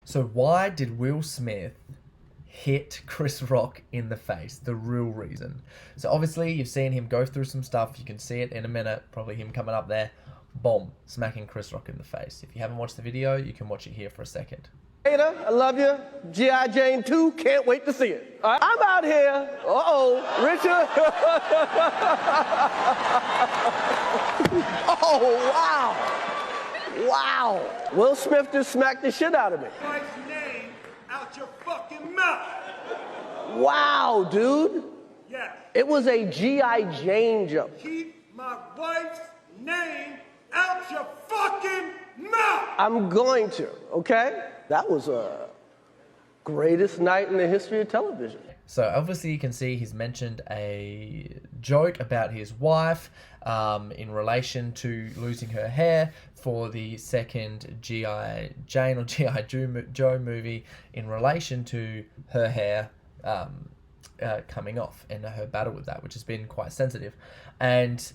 So why did Will Smith hit Chris Rock in the face? The real reason. So obviously you've seen him go through some stuff. You can see it in a minute. Probably him coming up there. Boom. Smacking Chris Rock in the face. If you haven't watched the video, you can watch it here for a second. Ada, I love you. G.I. Jane 2, can't wait to see it. All right, I'm out here. Richard. Oh, wow. Wow. Will Smith just smacked the shit out of me. Wife's name out your fucking mouth. Wow, dude. Yes. It was a G.I. Jane jump. Keep my wife's name out your fucking mouth. I'm going to, okay? That was a greatest night in the history of television. So obviously you can see he's mentioned a joke about his wife in relation to losing her hair for the second G.I. Jane or G.I. Joe movie in relation to her hair coming off and her battle with that, which has been quite sensitive. And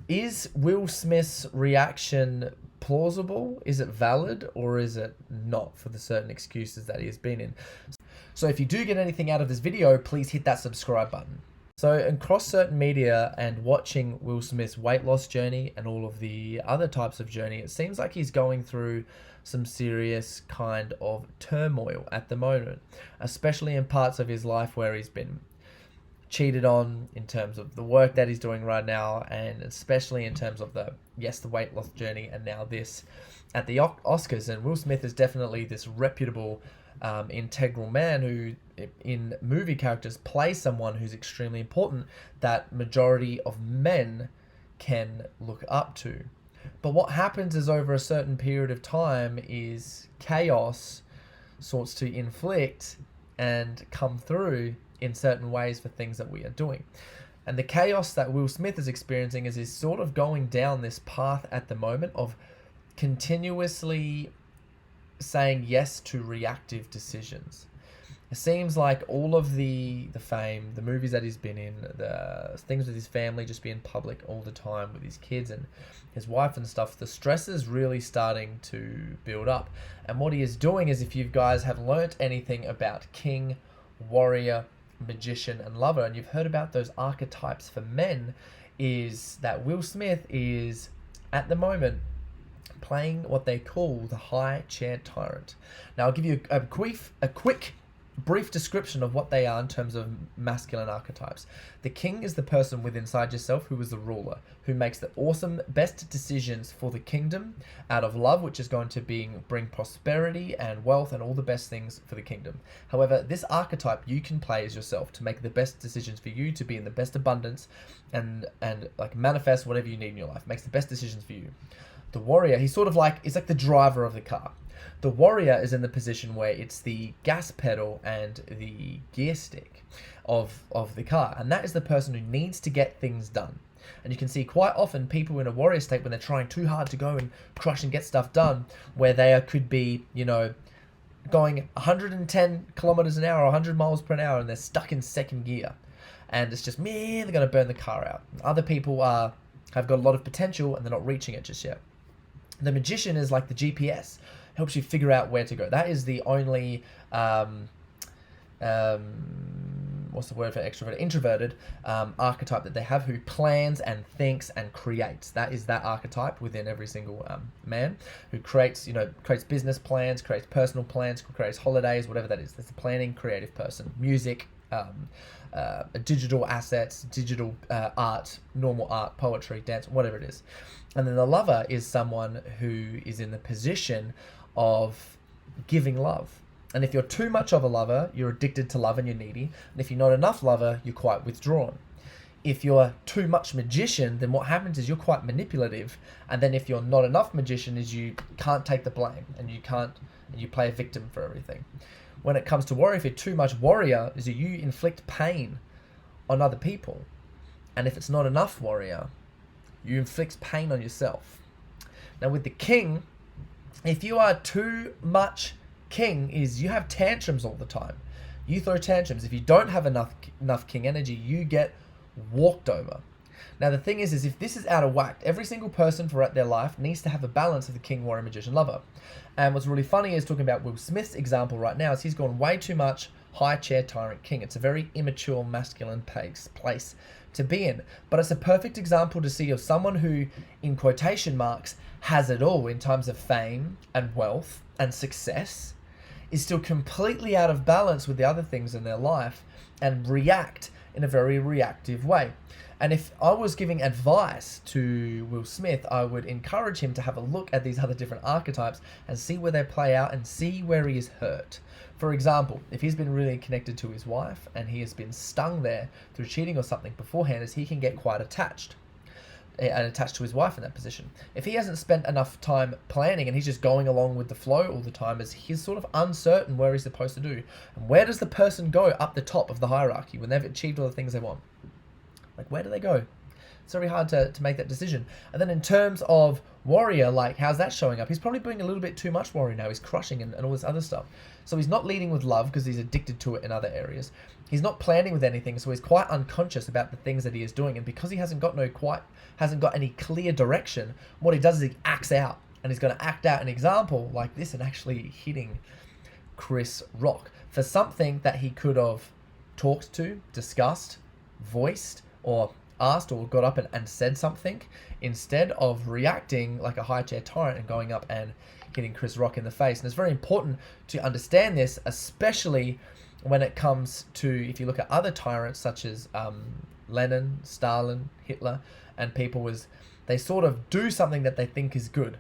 is Will Smith's reaction plausible? Is it valid, or is it not, for the certain excuses that he has been in? So if you do get anything out of this video, please hit that subscribe button. So across certain media and watching Will Smith's weight loss journey and all of the other types of journey, it seems like he's going through some serious kind of turmoil at the moment, especially in parts of his life where he's been cheated on in terms of the work that he's doing right now, and especially in terms of the weight loss journey, and now this at the Oscars. And Will Smith is definitely this reputable, integral man who in movie characters plays someone who's extremely important that majority of men can look up to. But what happens is over a certain period of time is chaos sorts to inflict and come through in certain ways for things that we are doing. And the chaos that Will Smith is experiencing is he's sort of going down this path at the moment of continuously saying yes to reactive decisions. It seems like all of the fame, the movies that he's been in, the things with his family, just being public all the time with his kids and his wife and stuff, the stress is really starting to build up. And what he is doing is, if you guys have learnt anything about king, warrior, magician and lover, and you've heard about those archetypes for men, is that Will Smith is at the moment playing what they call the high chair tyrant. Now I'll give you a quick brief description of what they are in terms of masculine archetypes. The king is the person within inside yourself who is the ruler, who makes the awesome best decisions for the kingdom out of love, which is going to bring prosperity and wealth and all the best things for the kingdom. However, this archetype you can play as yourself to make the best decisions for you, to be in the best abundance and like manifest whatever you need in your life, makes the best decisions for you. The warrior, he's like the driver of the car. The warrior is in the position where it's the gas pedal and the gear stick of the car. And that is the person who needs to get things done. And you can see quite often people in a warrior state, when they're trying too hard to go and crush and get stuff done, where they could be, going 110 kilometers an hour, 100 miles per hour, and they're stuck in second gear. And it's just, man, they're going to burn the car out. Other people have got a lot of potential and they're not reaching it just yet. The magician is like the GPS, helps you figure out where to go. That is the only, what's the word for extrovert? Introverted archetype that they have, who plans and thinks and creates. That is that archetype within every single man, who creates business plans, creates personal plans, creates holidays, whatever that is. That's the planning, creative person. Music, digital assets, digital art, normal art, poetry, dance, whatever it is. And then the lover is someone who is in the position of giving love. And if you're too much of a lover, you're addicted to love and you're needy. And if you're not enough lover, you're quite withdrawn. If you're too much magician, then what happens is you're quite manipulative. And then if you're not enough magician, is you can't take the blame and you play a victim for everything. When it comes to warrior, if you're too much warrior, is you inflict pain on other people. And if it's not enough warrior, you inflict pain on yourself. Now with the king, if you are too much king, is you have tantrums all the time. You throw tantrums. If you don't have enough king energy, you get walked over. Now the thing is if this is out of whack, every single person throughout their life needs to have a balance of the king, warrior, magician, lover. And what's really funny is talking about Will Smith's example right now is he's gone way too much high chair, tyrant, king. It's a very immature, masculine place to be in. But it's a perfect example to see of someone who, in quotation marks, has it all in terms of fame and wealth and success, is still completely out of balance with the other things in their life and react in a very reactive way. And if I was giving advice to Will Smith, I would encourage him to have a look at these other different archetypes and see where they play out and see where he is hurt. For example, if he's been really connected to his wife and he has been stung there through cheating or something beforehand, is he can get quite attached and attached to his wife in that position. If he hasn't spent enough time planning and he's just going along with the flow all the time, as he's sort of uncertain where he's supposed to do. And where does the person go up the top of the hierarchy when they've achieved all the things they want? Like, where do they go? It's very hard to make that decision. And then in terms of warrior, like, how's that showing up? He's probably doing a little bit too much warrior now. He's crushing and all this other stuff. So he's not leading with love because he's addicted to it in other areas. He's not planning with anything, so he's quite unconscious about the things that he is doing. And because he hasn't got any clear direction, what he does is he acts out. And he's going to act out an example like this and actually hitting Chris Rock for something that he could have talked to, discussed, voiced, or asked or got up and said something, instead of reacting like a high chair tyrant and going up and hitting Chris Rock in the face. And it's very important to understand this, especially when it comes to, if you look at other tyrants such as Lenin, Stalin, Hitler, and people, they sort of do something that they think is good.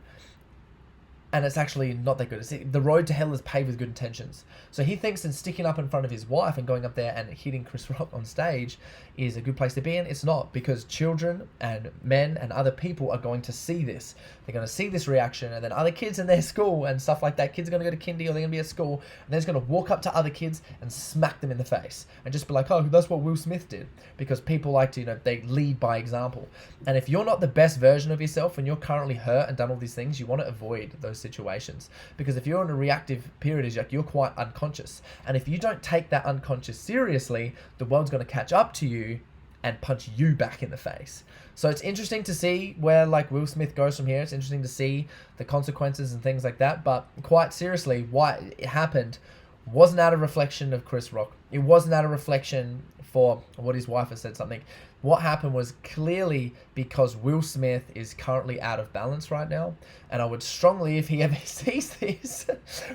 And it's actually not that good. The road to hell is paved with good intentions. So he thinks that sticking up in front of his wife and going up there and hitting Chris Rock on stage is a good place to be in. It's not, because children and men and other people are going to see this. They're going to see this reaction, and then other kids in their school and stuff like that. Kids are going to go to kindy, or they're going to be at school, and they're just going to walk up to other kids and smack them in the face and just be like, oh, that's what Will Smith did. Because people like to, they lead by example. And if you're not the best version of yourself when you're currently hurt and done all these things, you want to avoid those situations. Because if you're in a reactive period, you're quite unconscious. And if you don't take that unconscious seriously, the world's going to catch up to you and punch you back in the face. So it's interesting to see where Will Smith goes from here. It's interesting to see the consequences and things like that. But quite seriously, why it happened wasn't out of reflection of Chris Rock. It wasn't out of reflection for what his wife has said something. What happened was clearly because Will Smith is currently out of balance right now. And I would strongly, if he ever sees this,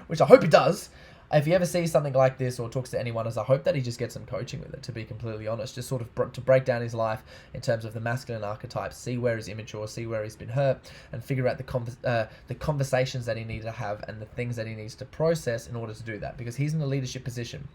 which I hope he does, if he ever sees something like this or talks to anyone, I hope that he just gets some coaching with it, to be completely honest. Just sort of to break down his life in terms of the masculine archetypes, see where he's immature, see where he's been hurt, and figure out the conversations that he needs to have and the things that he needs to process in order to do that. Because he's in a leadership position.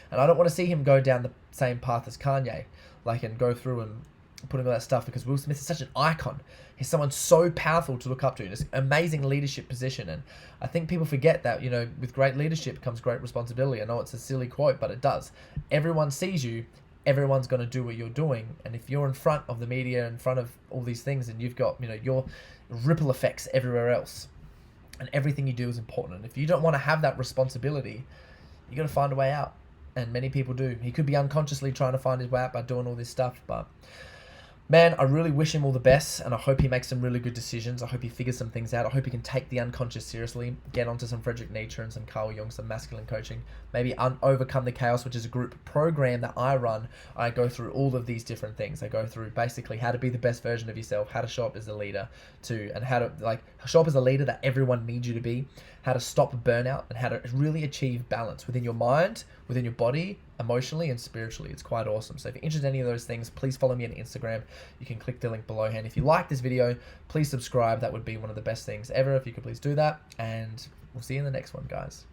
And I don't want to see him go down the same path as Kanye, and go through and putting all that stuff, because Will Smith is such an icon. He's someone so powerful to look up to. This amazing leadership position. And I think people forget that, with great leadership comes great responsibility. I know it's a silly quote, but it does. Everyone sees you. Everyone's going to do what you're doing. And if you're in front of the media, in front of all these things, and you've got, your ripple effects everywhere else, and everything you do is important. And if you don't want to have that responsibility, you got to find a way out. And many people do. He could be unconsciously trying to find his way out by doing all this stuff, but man, I really wish him all the best, and I hope he makes some really good decisions. I hope he figures some things out. I hope he can take the unconscious seriously, get onto some Friedrich Nietzsche and some Carl Jung, some masculine coaching, maybe Overcome the Chaos, which is a group program that I run. I go through all of these different things. I go through basically how to be the best version of yourself, how to show up as a leader, and how to show up as a leader that everyone needs you to be, how to stop burnout, and how to really achieve balance within your mind, within your body, emotionally and spiritually. It's quite awesome. So if you're interested in any of those things, please follow me on Instagram. You can click the link below. And if you like this video, please subscribe. That would be one of the best things ever if you could please do that. And we'll see you in the next one, guys.